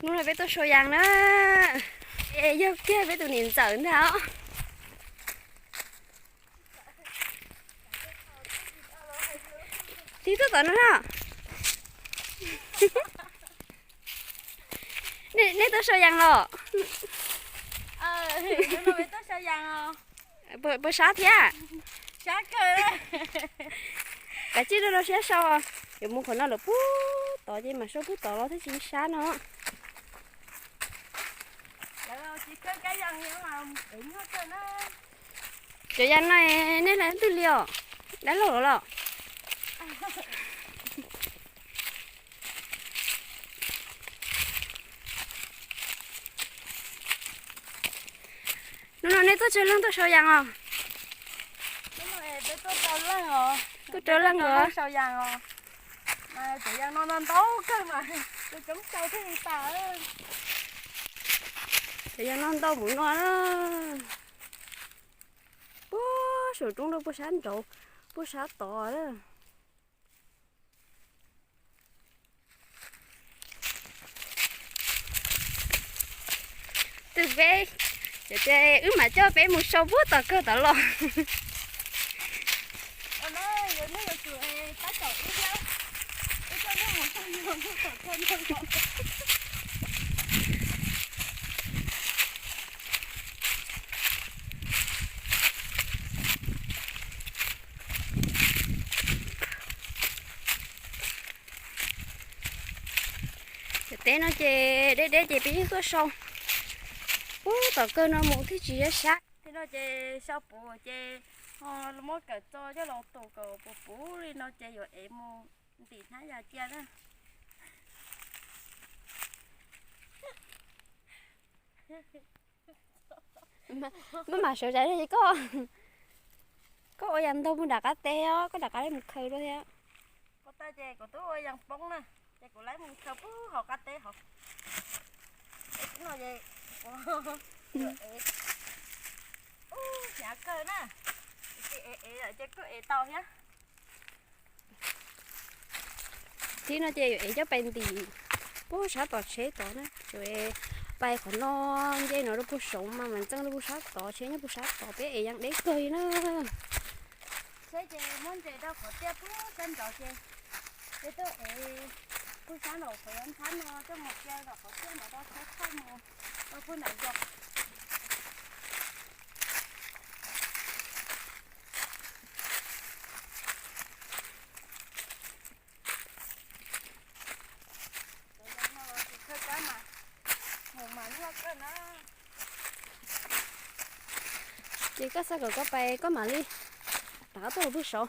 Nó là bé tôi sôi giang đó. Ê, giờ kia bé tôi nhìn giỡn đó. Tí tôi tao nó đó. Nè tôi sôi giang rồi. Nó bé tôi sôi giang rồi. Bữa sát thế à? Sát cơ đấy. Cái chứ nó sẽ sao à? Giờ muốn khổ nó là bú tỏ gì mà số bú tỏ nó thấy chính xác nó. Chỉ có cái dân nhưng mà đỉnh hết trơn á. Chỗ dân này nên là tư liệu. Đã lỗ rồi. Nó nên tôi chơi lăng tôi sôi giang à? Đúng rồi, bé tôi trâu lăng rồi. Tôi chơi lăng rồi. Sôi giang rồi. Mà chị dân nó tấu cơ mà. Tôi chấm sâu thế đi tà á. Chỗ dân nó tao muốn nó đó. Bố sửa trung đâu bố sáng trộn. Bố sáng tỏ đó. Từ bé chơi mà cho bé một số bút tao cơ tao lo. Nó giờ nó là tụi tá chậu đi theo. Để cho nó một số giường nó tỏ chân thôi. Té nó chơi để chơi bí có sông. Bố tao cơ nó một thứ gì đó sát. Thế nó chơi sao bù chơi mỗi cái cho cho lòng tủ cầu bù đi nó chơi rồi em mua thì thái giờ chơi đó. Mà sợ chạy thì có ôi anh đâu muốn đặt cá tê á, có đặt cá một khơi đó thế. Có ta chơi của tôi đang bóng nè, chơi của lấy một khâu bù họ cá tê họ. Cái nó gì? Nhà cơ nè. Ở chơi cứ to nhá. Thì nó chơi vậy cho bên thì bố sát tọt chế tọt nữa rồi bay của nó dây nó bố sống mà mình chẳng nó bố sát tọt chế nó bố sát tọt bé ấy đang đấy cười nữa. Chơi chơi muốn chơi đâu có chơi bố chân trò chơi. Thế tôi bố sáng đầu phải ăn thán nó cho một chơi rồi có chơi mà đó thấy không mà tôi bố nãy giờ. Chỉ có sao có bay có mà đi đã tôi bố sống